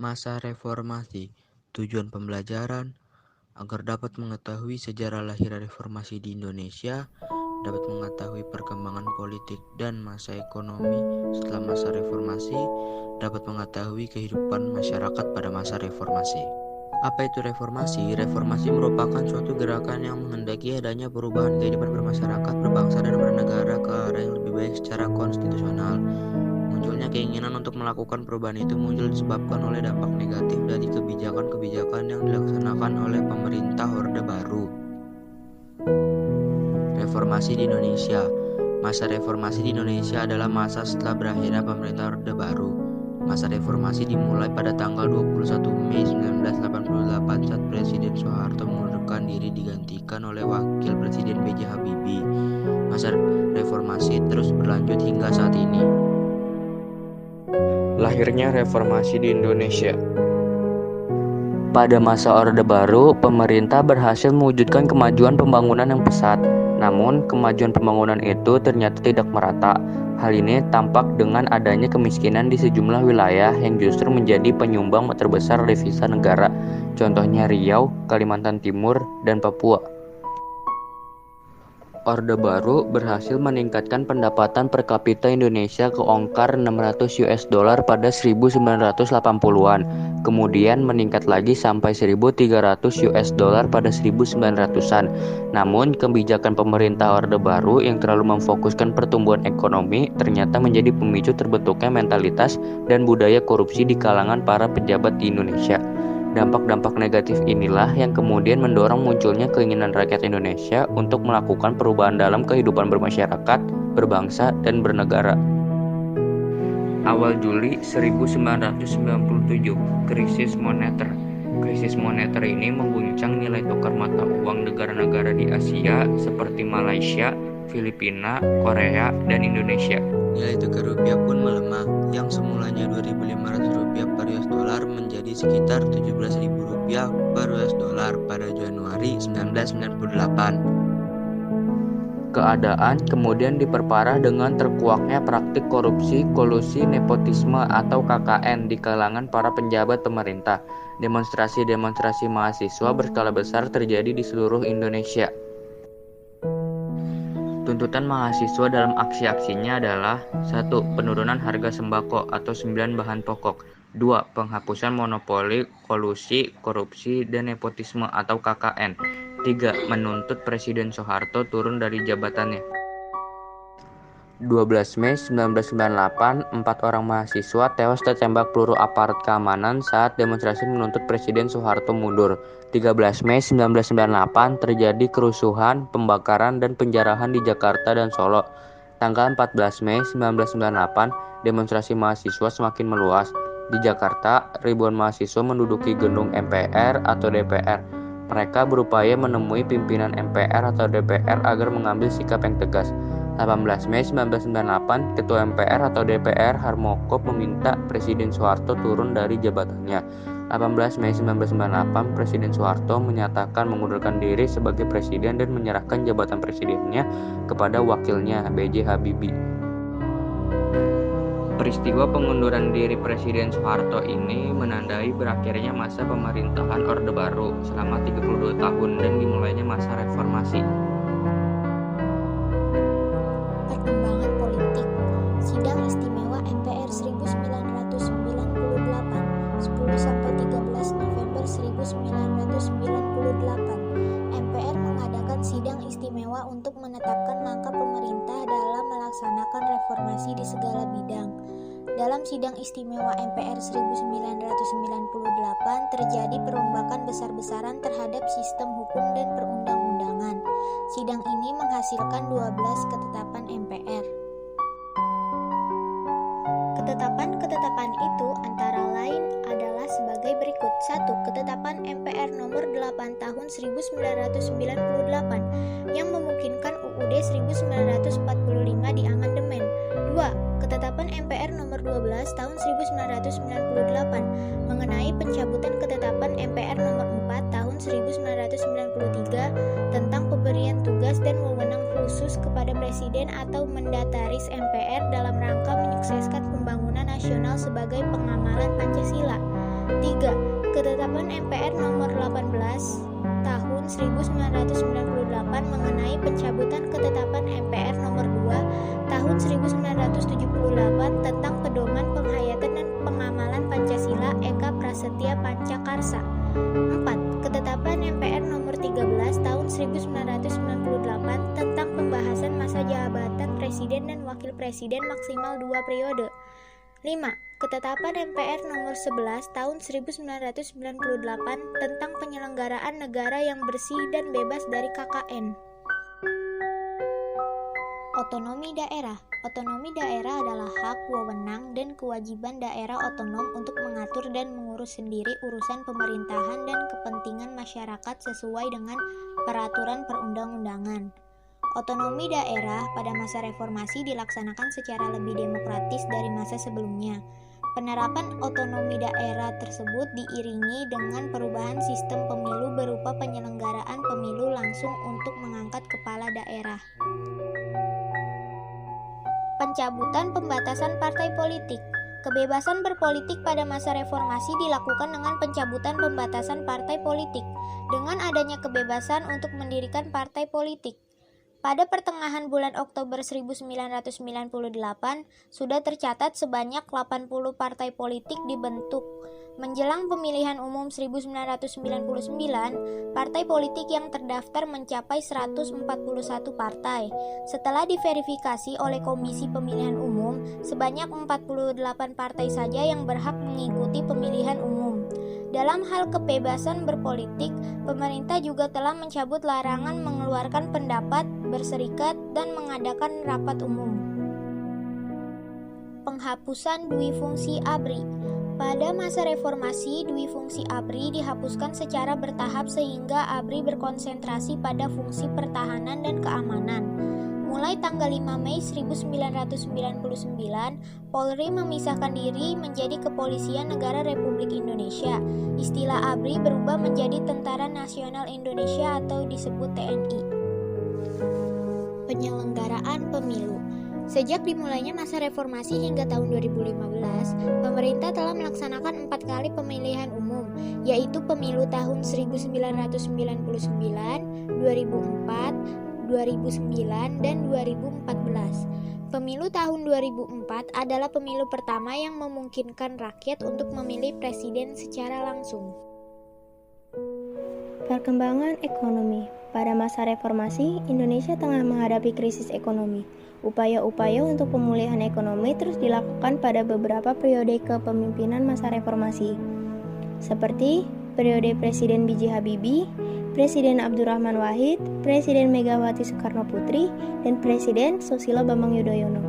Masa reformasi, tujuan pembelajaran, agar dapat mengetahui sejarah lahir reformasi di Indonesia, dapat mengetahui perkembangan politik dan masa ekonomi setelah masa reformasi, dapat mengetahui kehidupan masyarakat pada masa reformasi. Apa itu reformasi? Reformasi merupakan suatu gerakan yang menghendaki adanya perubahan kehidupan bermasyarakat, berbangsa, dan bernegara ke arah yang lebih baik secara konstitusional. Munculnya keinginan untuk melakukan perubahan itu muncul disebabkan oleh dampak negatif dari kebijakan-kebijakan yang dilaksanakan oleh pemerintah Orde Baru. Reformasi di Indonesia. Masa reformasi di Indonesia adalah masa setelah berakhirnya pemerintah Orde Baru. Masa reformasi dimulai pada tanggal 21 Mei 1988 saat Presiden Soeharto mengundurkan diri digantikan oleh Wakil Presiden B.J. Habibie. Masa reformasi terus berlanjut hingga saat ini. Lahirnya reformasi di Indonesia. Pada masa Orde Baru, pemerintah berhasil mewujudkan kemajuan pembangunan yang pesat. Namun, kemajuan pembangunan itu ternyata tidak merata. Hal ini tampak dengan adanya kemiskinan di sejumlah wilayah yang justru menjadi penyumbang terbesar devisa negara. Contohnya Riau, Kalimantan Timur, dan Papua. Orde Baru berhasil meningkatkan pendapatan per kapita Indonesia ke angka $600 pada 1980-an, kemudian meningkat lagi sampai $1.300 pada 1900-an. Namun, kebijakan pemerintah Orde Baru yang terlalu memfokuskan pertumbuhan ekonomi ternyata menjadi pemicu terbentuknya mentalitas dan budaya korupsi di kalangan para pejabat di Indonesia. Dampak-dampak negatif inilah yang kemudian mendorong munculnya keinginan rakyat Indonesia untuk melakukan perubahan dalam kehidupan bermasyarakat, berbangsa, dan bernegara. Awal Juli 1997, krisis moneter. Krisis moneter ini mengguncang nilai tukar mata uang negara-negara di Asia seperti Malaysia, Filipina, Korea, dan Indonesia. Nilai tukar rupiah pun melemah, yang semulanya Rp2.500 per US dollar menjadi sekitar Rp17.000 per US dollar pada Januari 1998. Keadaan kemudian diperparah dengan terkuaknya praktik korupsi, kolusi, nepotisme atau KKN di kalangan para penjabat pemerintah. Demonstrasi-demonstrasi mahasiswa berskala besar terjadi di seluruh Indonesia. Tuntutan mahasiswa dalam aksi-aksinya adalah 1. Penurunan harga sembako atau 9 bahan pokok. 2. Penghapusan monopoli, kolusi, korupsi, dan nepotisme atau KKN. 3. Menuntut Presiden Soeharto turun dari jabatannya. 12 Mei 1998, 4 orang mahasiswa tewas tertembak peluru aparat keamanan saat demonstrasi menuntut Presiden Soeharto mundur. 13 Mei 1998 terjadi kerusuhan, pembakaran, dan penjarahan di Jakarta dan Solo. Tanggal 14 Mei 1998, demonstrasi mahasiswa semakin meluas. Di Jakarta, ribuan mahasiswa menduduki gedung MPR atau DPR. Mereka berupaya menemui pimpinan MPR atau DPR agar mengambil sikap yang tegas. 18 Mei 1998, Ketua MPR atau DPR Harmoko meminta Presiden Soeharto turun dari jabatannya. 18 Mei 1998, Presiden Soeharto menyatakan mengundurkan diri sebagai presiden dan menyerahkan jabatan presidennya kepada wakilnya B.J. Habibie. Peristiwa pengunduran diri Presiden Soeharto ini menandai berakhirnya masa pemerintahan Orde Baru selama 32 tahun dan dimulainya masa reformasi. Perkembangan politik. Sidang Istimewa MPR 1998, 10-13 November 1998. MPR mengadakan sidang istimewa untuk menetapkan langkah pemerintah dalam melaksanakan reformasi di segala bidang. Dalam sidang istimewa MPR 1998 terjadi perombakan besar-besaran terhadap sistem hukum dan perundang-undangan. Sidang ini menghasilkan 12 ketetapan MPR. Ketetapan-ketetapan itu antara lain adalah sebagai berikut. 1. Ketetapan MPR nomor 8 tahun 1998 yang memungkinkan UUD 1945 diamandemen. 2. Ketetapan MPR nomor 12 tahun 1998 mengenai pencabutan ketetapan MPR nomor 4 tahun 1993 tentang pemberian tugas dan wewenang khusus kepada Presiden atau Mendataris MPR dalam rangka menyukseskan pembangunan nasional sebagai pengamalan Pancasila. Ketetapan MPR nomor 18 tahun 1998 mengenai pencabutan ketetapan MPR nomor 2 tahun 1978 tentang pedoman penghayatan dan pengamalan Pancasila Eka Prasetya Pancakarsa. 4. Ketetapan MPR nomor 13 tahun 1998 tentang pembahasan masa jabatan presiden dan wakil presiden maksimal 2 periode. 5. Ketetapan MPR nomor 11 tahun 1998 tentang penyelenggaraan negara yang bersih dan bebas dari KKN. Otonomi daerah. Otonomi daerah adalah hak, wewenang, dan kewajiban daerah otonom untuk mengatur dan mengurus sendiri urusan pemerintahan dan kepentingan masyarakat sesuai dengan peraturan perundang-undangan. Otonomi daerah pada masa reformasi dilaksanakan secara lebih demokratis dari masa sebelumnya. Penerapan otonomi daerah tersebut diiringi dengan perubahan sistem pemilu berupa penyelenggaraan pemilu langsung untuk mengangkat kepala daerah. Pencabutan pembatasan partai politik. Kebebasan berpolitik pada masa reformasi dilakukan dengan pencabutan pembatasan partai politik, dengan adanya kebebasan untuk mendirikan partai politik. Pada pertengahan bulan Oktober 1998, sudah tercatat sebanyak 80 partai politik dibentuk. Menjelang pemilihan umum 1999, partai politik yang terdaftar mencapai 141 partai. Setelah diverifikasi oleh Komisi Pemilihan Umum, sebanyak 48 partai saja yang berhak mengikuti pemilihan umum. Dalam hal kebebasan berpolitik, pemerintah juga telah mencabut larangan mengeluarkan pendapat, berserikat, dan mengadakan rapat umum. Penghapusan duifungsi ABRI. Pada masa reformasi, duifungsi ABRI dihapuskan secara bertahap sehingga ABRI berkonsentrasi pada fungsi pertahanan dan keamanan. Mulai tanggal 5 Mei 1999, Polri memisahkan diri menjadi Kepolisian Negara Republik Indonesia. Istilah ABRI berubah menjadi Tentara Nasional Indonesia atau disebut TNI. Penyelenggaraan pemilu. Sejak dimulainya masa reformasi hingga tahun 2015, pemerintah telah melaksanakan 4 kali pemilihan umum, yaitu pemilu tahun 1999, 2004, 2009, dan 2014. Pemilu tahun 2004 adalah pemilu pertama yang memungkinkan rakyat untuk memilih presiden secara langsung. Perkembangan ekonomi. Pada masa reformasi, Indonesia tengah menghadapi krisis ekonomi. Upaya-upaya untuk pemulihan ekonomi terus dilakukan pada beberapa periode kepemimpinan masa reformasi, seperti periode Presiden B.J. Habibie, Presiden Abdurrahman Wahid, Presiden Megawati Soekarno Putri, dan Presiden Susilo Bambang Yudhoyono.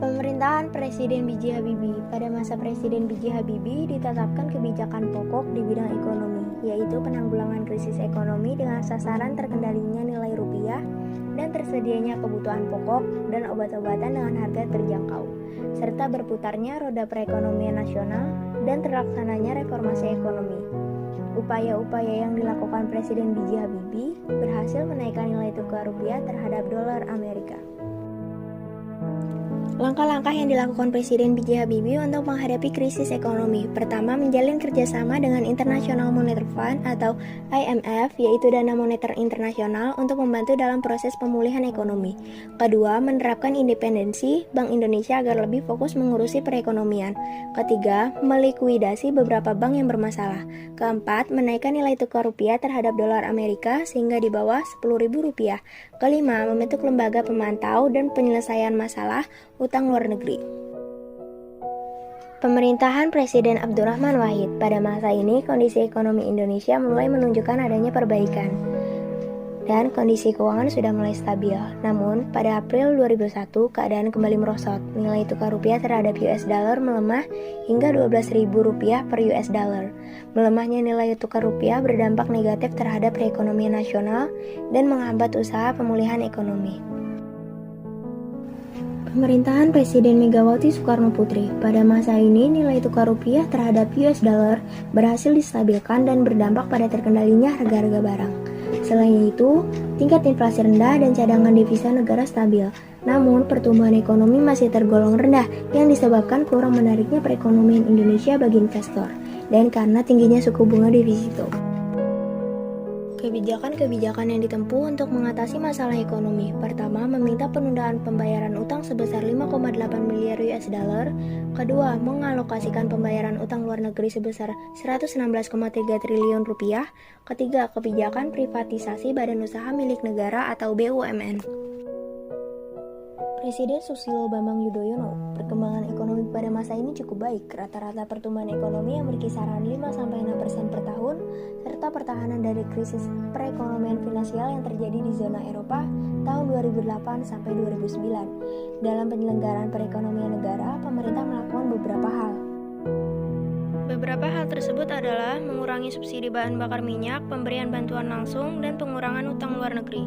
Pemerintahan Presiden B.J. Habibie. Pada masa Presiden B.J. Habibie ditetapkan kebijakan pokok di bidang ekonomi, yaitu penanggulangan krisis ekonomi dengan sasaran terkendalinya nilai rupiah dan tersedianya kebutuhan pokok dan obat-obatan dengan harga terjangkau, serta berputarnya roda perekonomian nasional dan terlaksananya reformasi ekonomi. Upaya-upaya yang dilakukan Presiden B.J. Habibie berhasil menaikkan nilai tukar rupiah terhadap dolar Amerika. Langkah-langkah yang dilakukan Presiden B.J. Habibie untuk menghadapi krisis ekonomi. Pertama, menjalin kerjasama dengan International Monetary Fund atau IMF, yaitu Dana Moneter Internasional untuk membantu dalam proses pemulihan ekonomi. Kedua, menerapkan independensi Bank Indonesia agar lebih fokus mengurusi perekonomian. Ketiga, melikuidasi beberapa bank yang bermasalah. Keempat, menaikkan nilai tukar rupiah terhadap dolar Amerika sehingga di bawah Rp10.000. Kelima, membentuk lembaga pemantau dan penyelesaian masalah utang luar negeri. Pemerintahan Presiden Abdurrahman Wahid. Pada masa ini, kondisi ekonomi Indonesia mulai menunjukkan adanya perbaikan dan kondisi keuangan sudah mulai stabil. Namun, pada April 2001, keadaan kembali merosot. Nilai tukar rupiah terhadap US dollar melemah hingga Rp12.000 per US dollar. Melemahnya nilai tukar rupiah berdampak negatif terhadap perekonomian nasional dan menghambat usaha pemulihan ekonomi. Pemerintahan Presiden Megawati Soekarno Putri. Pada masa ini, nilai tukar rupiah terhadap US dollar berhasil distabilkan dan berdampak pada terkendalinya harga-harga barang. Selain itu, tingkat inflasi rendah dan cadangan devisa negara stabil. Namun, pertumbuhan ekonomi masih tergolong rendah yang disebabkan kurang menariknya perekonomian Indonesia bagi investor dan karena tingginya suku bunga devisito. Kebijakan-kebijakan yang ditempuh untuk mengatasi masalah ekonomi. Pertama, meminta penundaan pembayaran utang sebesar 5,8 miliar US dollar. Kedua, mengalokasikan pembayaran utang luar negeri sebesar 116,3 triliun rupiah. Ketiga, kebijakan privatisasi badan usaha milik negara atau BUMN. Presiden Susilo Bambang Yudhoyono, perkembangan ekonomi pada masa ini cukup baik. Rata-rata pertumbuhan ekonomi yang berkisaran 5-6% per tahun, serta pertahanan dari krisis perekonomian finansial yang terjadi di zona Eropa tahun 2008-2009. Dalam penyelenggaraan perekonomian negara, pemerintah melakukan beberapa hal. Beberapa hal tersebut adalah mengurangi subsidi bahan bakar minyak, pemberian bantuan langsung, dan pengurangan utang luar negeri.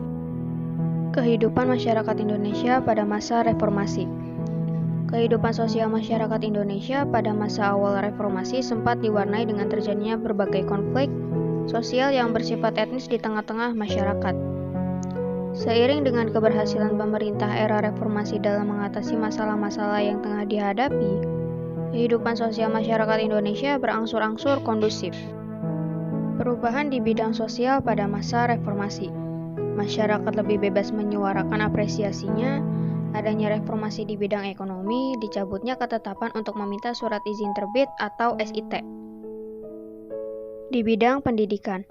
Kehidupan masyarakat Indonesia pada masa reformasi. Kehidupan sosial masyarakat Indonesia pada masa awal reformasi sempat diwarnai dengan terjadinya berbagai konflik sosial yang bersifat etnis di tengah-tengah masyarakat. Seiring dengan keberhasilan pemerintah era reformasi dalam mengatasi masalah-masalah yang tengah dihadapi, kehidupan sosial masyarakat Indonesia berangsur-angsur kondusif. Perubahan di bidang sosial pada masa reformasi. Masyarakat lebih bebas menyuarakan apresiasinya, adanya reformasi di bidang ekonomi, dicabutnya ketetapan untuk meminta surat izin terbit atau SIT. Di bidang pendidikan,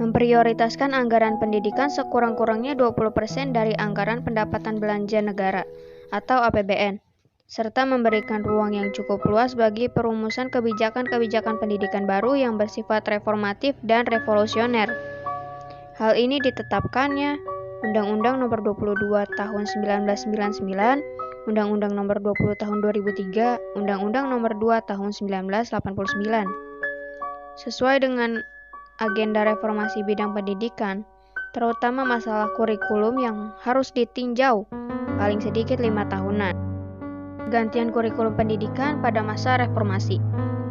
memprioritaskan anggaran pendidikan sekurang-kurangnya 20% dari anggaran pendapatan belanja negara atau APBN, serta memberikan ruang yang cukup luas bagi perumusan kebijakan-kebijakan pendidikan baru yang bersifat reformatif dan revolusioner. Hal ini ditetapkannya Undang-Undang Nomor 22 Tahun 1999, Undang-Undang Nomor 20 Tahun 2003, Undang-Undang Nomor 2 Tahun 1989. Sesuai dengan agenda reformasi bidang pendidikan, terutama masalah kurikulum yang harus ditinjau paling sedikit 5 tahunan. Gantian kurikulum pendidikan pada masa reformasi,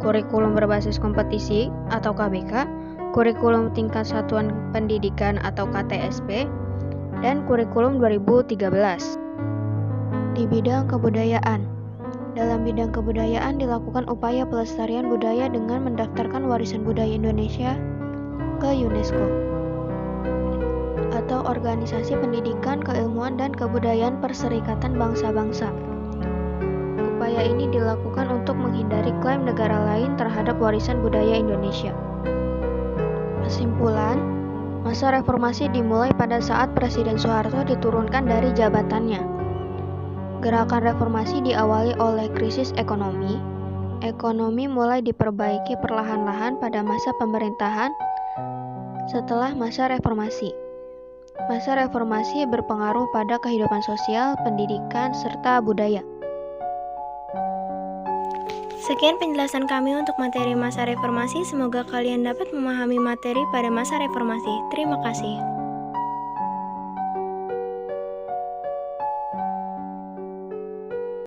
kurikulum berbasis kompetisi atau KBK, kurikulum tingkat satuan pendidikan atau KTSP, dan kurikulum 2013. Di bidang kebudayaan, dalam bidang kebudayaan dilakukan upaya pelestarian budaya dengan mendaftarkan warisan budaya Indonesia ke UNESCO atau Organisasi Pendidikan, Keilmuan, dan Kebudayaan Perserikatan Bangsa-Bangsa. Upaya ini dilakukan untuk menghindari klaim negara lain terhadap warisan budaya Indonesia. Kesimpulan, masa reformasi dimulai pada saat Presiden Soeharto diturunkan dari jabatannya. Gerakan reformasi diawali oleh krisis ekonomi. Ekonomi mulai diperbaiki perlahan-lahan pada masa pemerintahan setelah masa reformasi. Masa reformasi berpengaruh pada kehidupan sosial, pendidikan, serta budaya. Sekian penjelasan kami untuk materi masa reformasi. Semoga kalian dapat memahami materi pada masa reformasi. Terima kasih.